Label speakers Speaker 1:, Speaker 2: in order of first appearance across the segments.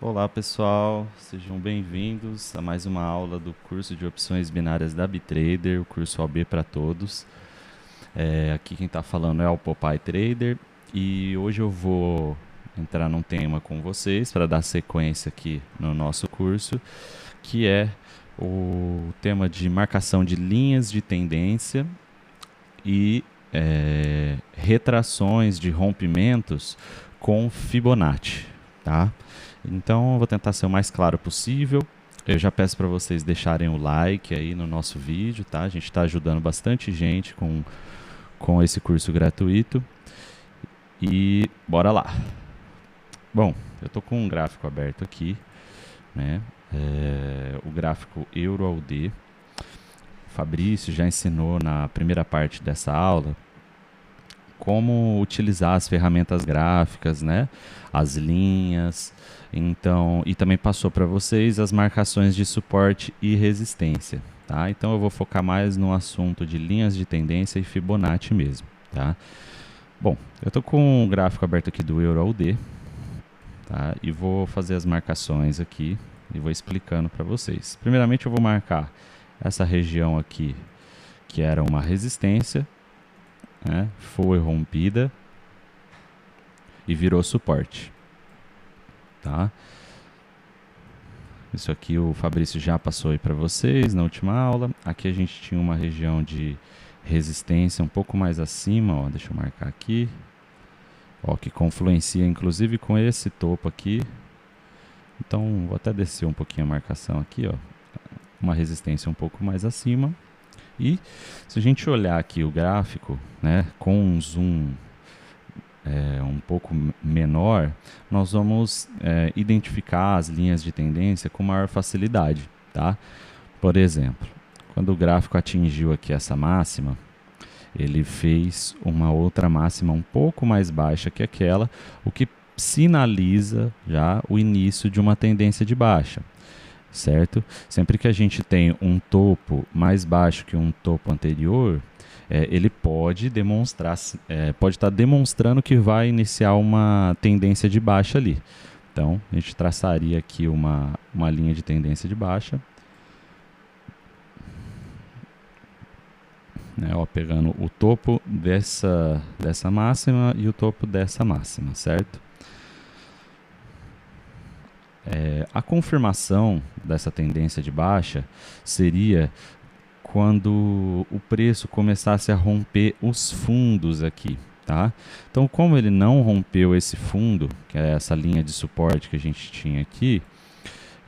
Speaker 1: Olá pessoal, sejam bem-vindos a mais uma aula do curso de opções binárias da Bitrader, o curso OB para todos. Aqui quem está falando é o Popeye Trader e hoje eu vou entrar num tema com vocês para dar sequência aqui no nosso curso, que é o tema de marcação de linhas de tendência e retrações de rompimentos com Fibonacci, tá? Então eu vou tentar ser o mais claro possível. Eu já peço para vocês deixarem o like aí no nosso vídeo, tá? A gente está ajudando bastante gente com esse curso gratuito. E bora lá. Bom, eu estou com um gráfico aberto aqui, né? O gráfico Euro-AUD. O Fabrício já ensinou na primeira parte dessa aula como utilizar as ferramentas gráficas, né? As linhas. Então, e também passou para vocês as marcações de suporte e resistência, tá? Então eu vou focar mais no assunto de linhas de tendência e Fibonacci mesmo, tá? Bom, eu estou com um gráfico aberto aqui do Euro-AUD, tá? E vou fazer as marcações aqui e vou explicando para vocês. Primeiramente eu vou marcar essa região aqui, que era uma resistência, né? Foi rompida e virou suporte, tá? Isso aqui o Fabrício já passou aí para vocês na última aula. Aqui a gente tinha uma região de resistência um pouco mais acima, ó, deixa eu marcar aqui, ó, que confluencia inclusive com esse topo aqui. Então vou até descer um pouquinho a marcação aqui, ó, uma resistência um pouco mais acima. E se a gente olhar aqui o gráfico, né, com um zoom um pouco menor, nós vamos identificar as linhas de tendência com maior facilidade, tá? Por exemplo, quando o gráfico atingiu aqui essa máxima, ele fez uma outra máxima um pouco mais baixa que aquela, o que sinaliza já o início de uma tendência de baixa, certo? Sempre que a gente tem um topo mais baixo que um topo anterior, ele pode demonstrar, pode estar demonstrando que vai iniciar uma tendência de baixa ali. Então, a gente traçaria aqui uma linha de tendência de baixa, né, ó, pegando o topo dessa máxima e o topo dessa máxima, certo? A confirmação dessa tendência de baixa seria quando o preço começasse a romper os fundos aqui, tá? Então, como ele não rompeu esse fundo, que é essa linha de suporte que a gente tinha aqui,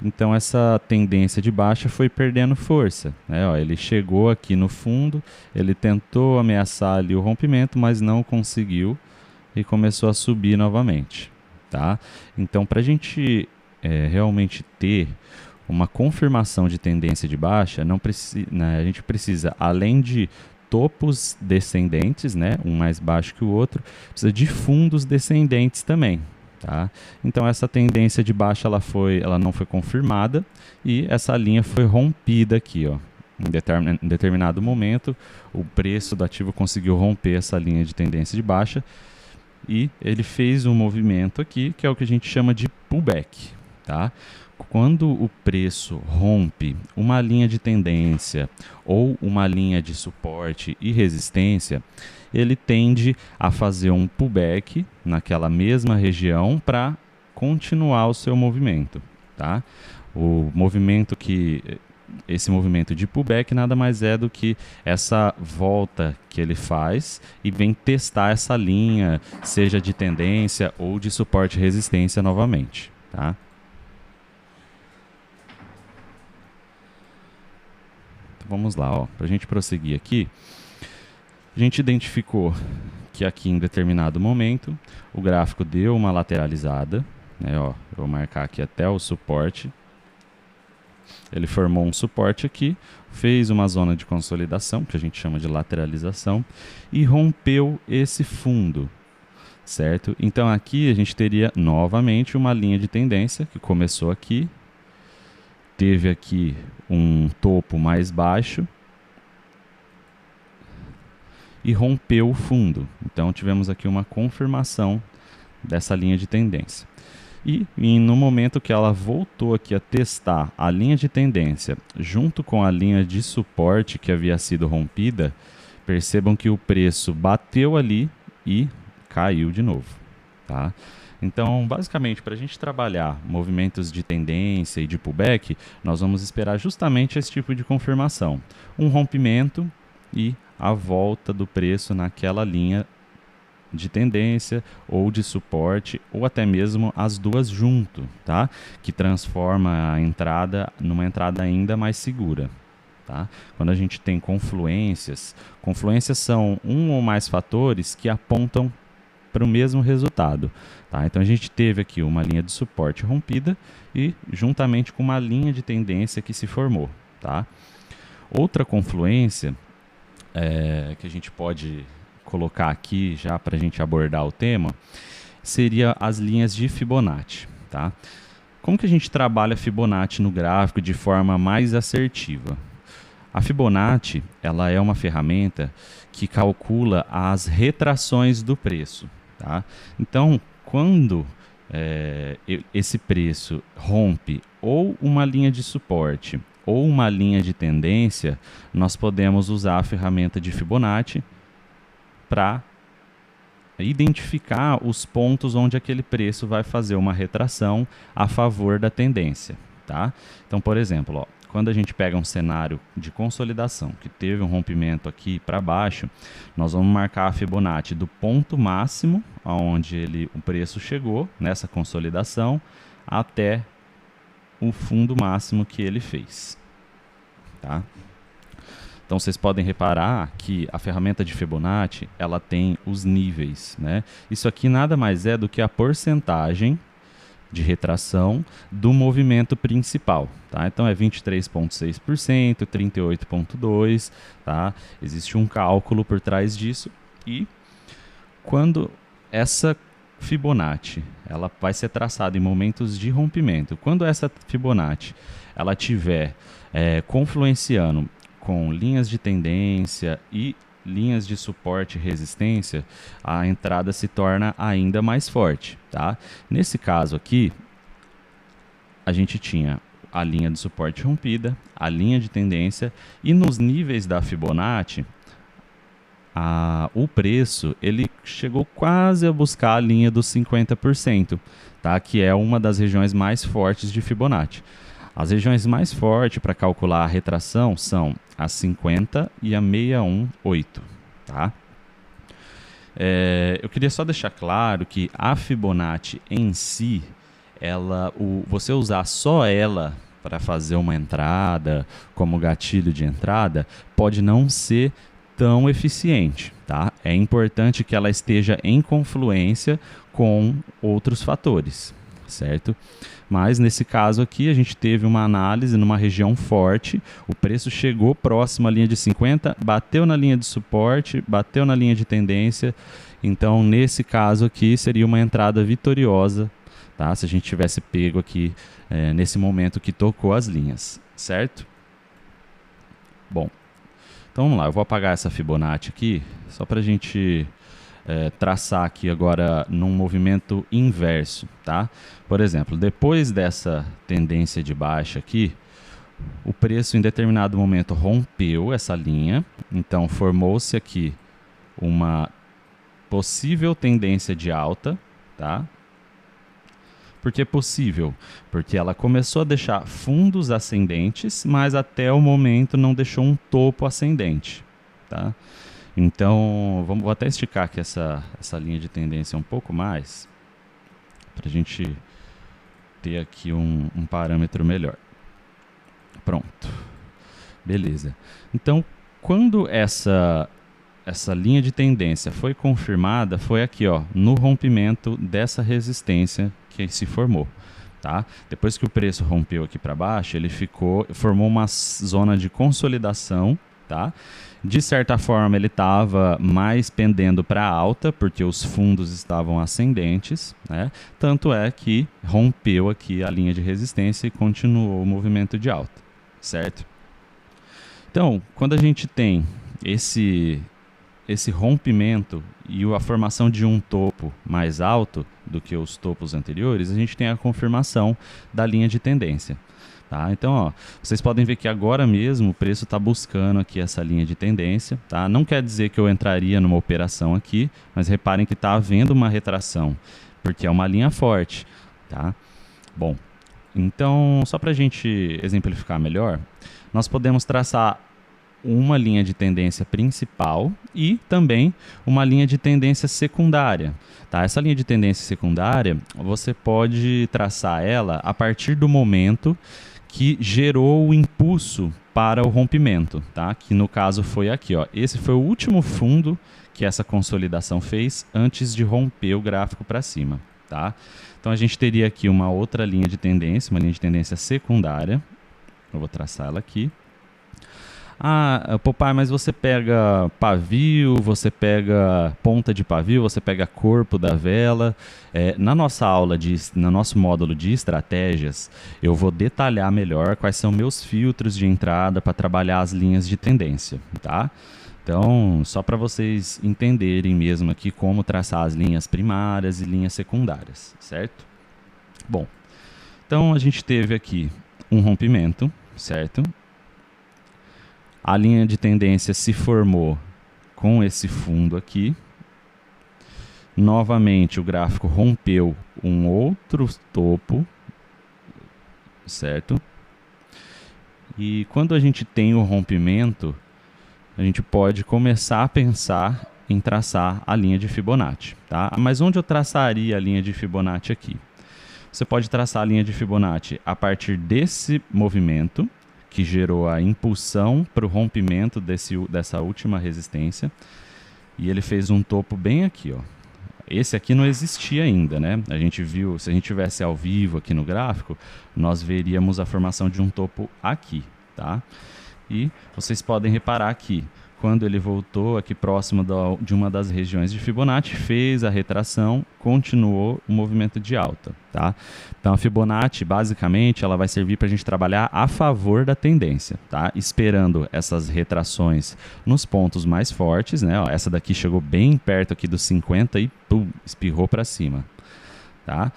Speaker 1: então essa tendência de baixa foi perdendo força, né? Ó, ele chegou aqui no fundo, ele tentou ameaçar ali o rompimento, mas não conseguiu e começou a subir novamente, tá? Então, para a gente realmente ter uma confirmação de tendência de baixa, né, a gente precisa, além de topos descendentes, né, um mais baixo que o outro, precisa de fundos descendentes também, tá? Então essa tendência de baixa ela não foi confirmada e essa linha foi rompida aqui, ó. Em determinado momento, o preço do ativo conseguiu romper essa linha de tendência de baixa e ele fez um movimento aqui, que é o que a gente chama de pullback, tá? Quando o preço rompe uma linha de tendência ou uma linha de suporte e resistência, ele tende a fazer um pullback naquela mesma região para continuar o seu movimento, tá? Esse movimento de pullback nada mais é do que essa volta que ele faz e vem testar essa linha, seja de tendência ou de suporte e resistência novamente, tá? Vamos lá, para a gente prosseguir aqui, a gente identificou que aqui em determinado momento o gráfico deu uma lateralizada, né, ó, eu vou marcar aqui até o suporte, ele formou um suporte aqui, fez uma zona de consolidação, que a gente chama de lateralização, e rompeu esse fundo, certo? Então aqui a gente teria novamente uma linha de tendência que começou aqui, teve aqui um topo mais baixo e rompeu o fundo. Então tivemos aqui uma confirmação dessa linha de tendência. E no momento que ela voltou aqui a testar a linha de tendência junto com a linha de suporte que havia sido rompida, percebam que o preço bateu ali e caiu de novo, tá? Então, basicamente, para a gente trabalhar movimentos de tendência e de pullback, nós vamos esperar justamente esse tipo de confirmação. Um rompimento e a volta do preço naquela linha de tendência ou de suporte, ou até mesmo as duas junto, tá? Que transforma a entrada numa entrada ainda mais segura. Tá? Quando a gente tem confluências são um ou mais fatores que apontam para o mesmo resultado. Tá? Então a gente teve aqui uma linha de suporte rompida e juntamente com uma linha de tendência que se formou. Tá? Outra confluência que a gente pode colocar aqui já para a gente abordar o tema seria as linhas de Fibonacci. Tá? Como que a gente trabalha Fibonacci no gráfico de forma mais assertiva? A Fibonacci, ela é uma ferramenta que calcula as retrações do preço. Tá? Então, quando esse preço rompe ou uma linha de suporte ou uma linha de tendência, nós podemos usar a ferramenta de Fibonacci para identificar os pontos onde aquele preço vai fazer uma retração a favor da tendência. Tá? Então, por exemplo, ó, quando a gente pega um cenário de consolidação, que teve um rompimento aqui para baixo, nós vamos marcar a Fibonacci do ponto máximo, onde o preço chegou nessa consolidação, até o fundo máximo que ele fez. Tá? Então vocês podem reparar que a ferramenta de Fibonacci, ela tem os níveis, né? Isso aqui nada mais é do que a porcentagem de retração do movimento principal, tá? Então é 23,6%, 38,2%, tá? Existe um cálculo por trás disso e quando essa Fibonacci, ela vai ser traçada em momentos de rompimento. Quando essa Fibonacci, ela tiver confluenciando com linhas de tendência e linhas de suporte e resistência, a entrada se torna ainda mais forte, tá? Nesse caso aqui, a gente tinha a linha de suporte rompida, a linha de tendência, e nos níveis da Fibonacci, o preço ele chegou quase a buscar a linha dos 50%, tá? Que é uma das regiões mais fortes de Fibonacci. As regiões mais fortes para calcular a retração são a 50 e a 618. Tá? Eu queria só deixar claro que a Fibonacci em si, você usar só ela para fazer uma entrada, como gatilho de entrada, pode não ser tão eficiente. Tá? É importante que ela esteja em confluência com outros fatores, certo? Mas nesse caso aqui a gente teve uma análise numa região forte, o preço chegou próximo à linha de 50, bateu na linha de suporte, bateu na linha de tendência, então nesse caso aqui seria uma entrada vitoriosa, tá? Se a gente tivesse pego aqui nesse momento que tocou as linhas, certo? Bom, então vamos lá, eu vou apagar essa Fibonacci aqui, só para a gente traçar aqui agora num movimento inverso, tá? Por exemplo, depois dessa tendência de baixa aqui, o preço em determinado momento rompeu essa linha, então formou-se aqui uma possível tendência de alta, tá? Por que possível? Porque ela começou a deixar fundos ascendentes, mas até o momento não deixou um topo ascendente, tá? Então, vou até esticar aqui essa linha de tendência um pouco mais, para a gente ter aqui um parâmetro melhor. Pronto. Beleza. Então, quando essa linha de tendência foi confirmada, foi aqui, ó, no rompimento dessa resistência que se formou. Tá? Depois que o preço rompeu aqui para baixo, ele formou uma zona de consolidação. Tá? De certa forma, ele estava mais pendendo para alta, porque os fundos estavam ascendentes, né? Tanto é que rompeu aqui a linha de resistência e continuou o movimento de alta, certo? Então, quando a gente tem esse rompimento e a formação de um topo mais alto do que os topos anteriores, a gente tem a confirmação da linha de tendência. Tá? Então, ó, vocês podem ver que agora mesmo o preço está buscando aqui essa linha de tendência. Tá? Não quer dizer que eu entraria numa operação aqui, mas reparem que está havendo uma retração, porque é uma linha forte. Tá? Bom, então, só para a gente exemplificar melhor, nós podemos traçar uma linha de tendência principal e também uma linha de tendência secundária. Tá? Essa linha de tendência secundária, você pode traçar ela a partir do momento que gerou o impulso para o rompimento, tá? Que no caso foi aqui, ó. Esse foi o último fundo que essa consolidação fez antes de romper o gráfico para cima, tá? Então a gente teria aqui uma outra linha de tendência, uma linha de tendência secundária. Eu vou traçar ela aqui. Ah, Popeye, mas você pega pavio, você pega ponta de pavio, você pega corpo da vela. Na nossa aula, no nosso módulo de estratégias, eu vou detalhar melhor quais são meus filtros de entrada para trabalhar as linhas de tendência, tá? Então, só para vocês entenderem mesmo aqui como traçar as linhas primárias e linhas secundárias, certo? Bom, então a gente teve aqui um rompimento, certo? A linha de tendência se formou com esse fundo aqui. Novamente o gráfico rompeu um outro topo, certo? E quando a gente tem o rompimento, a gente pode começar a pensar em traçar a linha de Fibonacci, tá? Mas onde eu traçaria a linha de Fibonacci aqui? Você pode traçar a linha de Fibonacci a partir desse movimento, que gerou a impulsão para o rompimento dessa última resistência. E ele fez um topo bem aqui, ó. Esse aqui não existia ainda, né? A gente viu, se a gente tivesse ao vivo aqui no gráfico, nós veríamos a formação de um topo aqui, tá? E vocês podem reparar aqui, quando ele voltou aqui próximo de uma das regiões de Fibonacci, fez a retração, continuou o movimento de alta, tá? Então a Fibonacci, basicamente, ela vai servir para a gente trabalhar a favor da tendência, tá? Esperando essas retrações nos pontos mais fortes, né? Ó, essa daqui chegou bem perto aqui dos 50 e pum, espirrou para cima, tá?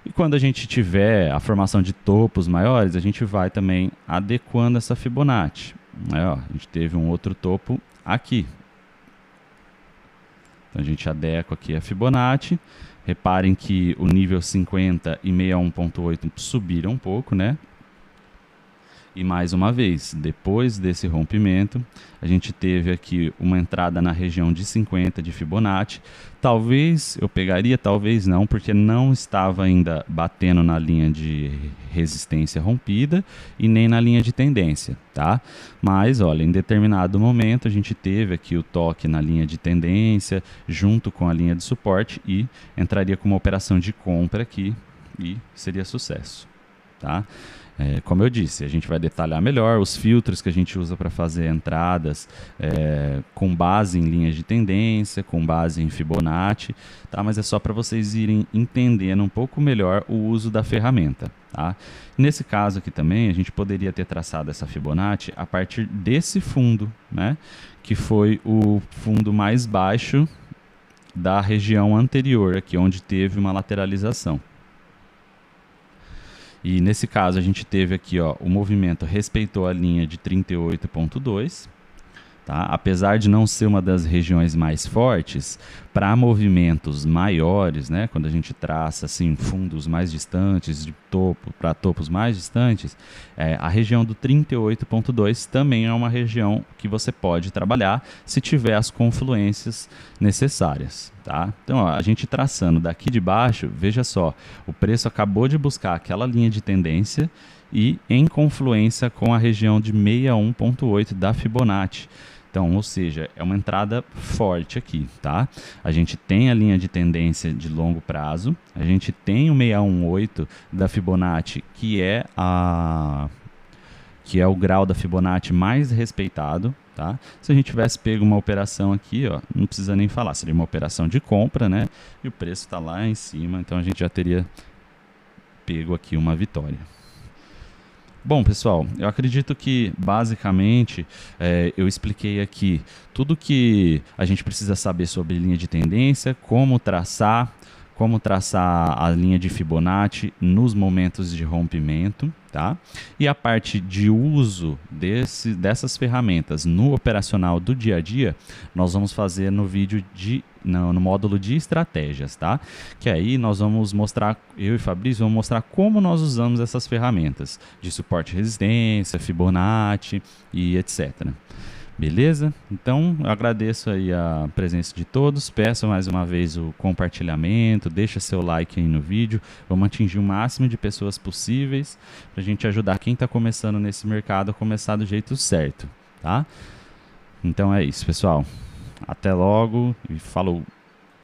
Speaker 1: E quando a gente tiver a formação de topos maiores, a gente vai também adequando essa Fibonacci. Aí, ó, a gente teve um outro topo aqui. Então a gente adequa aqui a Fibonacci. Reparem que o nível 50 e 61.8 subiram um pouco, né? E mais uma vez, depois desse rompimento, a gente teve aqui uma entrada na região de 50 de Fibonacci. Talvez eu pegaria, talvez não, porque não estava ainda batendo na linha de resistência rompida e nem na linha de tendência, tá? Mas, olha, em determinado momento a gente teve aqui o toque na linha de tendência junto com a linha de suporte e entraria com uma operação de compra aqui e seria sucesso, tá? Como eu disse, a gente vai detalhar melhor os filtros que a gente usa para fazer entradas com base em linhas de tendência, com base em Fibonacci, tá? Mas é só para vocês irem entendendo um pouco melhor o uso da ferramenta, tá? Nesse caso aqui também, a gente poderia ter traçado essa Fibonacci a partir desse fundo, né? Que foi o fundo mais baixo da região anterior, aqui onde teve uma lateralização. E nesse caso a gente teve aqui, ó, o movimento respeitou a linha de 38.2, tá? Apesar de não ser uma das regiões mais fortes, para movimentos maiores, né, quando a gente traça assim, fundos mais distantes, de topo para topos mais distantes, a região do 38.2 também é uma região que você pode trabalhar se tiver as confluências necessárias, tá? Então, ó, a gente traçando daqui de baixo, veja só, o preço acabou de buscar aquela linha de tendência e em confluência com a região de 61.8 da Fibonacci. Então, ou seja, é uma entrada forte aqui, tá? A gente tem a linha de tendência de longo prazo, a gente tem o 618 da Fibonacci, que é o grau da Fibonacci mais respeitado, tá? Se a gente tivesse pego uma operação aqui, ó, não precisa nem falar, seria uma operação de compra, né? E o preço está lá em cima, então a gente já teria pego aqui uma vitória. Bom, pessoal, eu acredito que basicamente eu expliquei aqui tudo que a gente precisa saber sobre linha de tendência, como traçar a linha de Fibonacci nos momentos de rompimento, tá? E a parte de uso dessas ferramentas no operacional do dia a dia, nós vamos fazer no vídeo no módulo de estratégias, tá? Que aí nós vamos mostrar, eu e Fabrício vamos mostrar como nós usamos essas ferramentas de suporte e resistência, Fibonacci e etc. Beleza? Então, eu agradeço aí a presença de todos, peço mais uma vez o compartilhamento, deixa seu like aí no vídeo, vamos atingir o máximo de pessoas possíveis para a gente ajudar quem está começando nesse mercado a começar do jeito certo, tá? Então é isso, pessoal. Até logo e falou!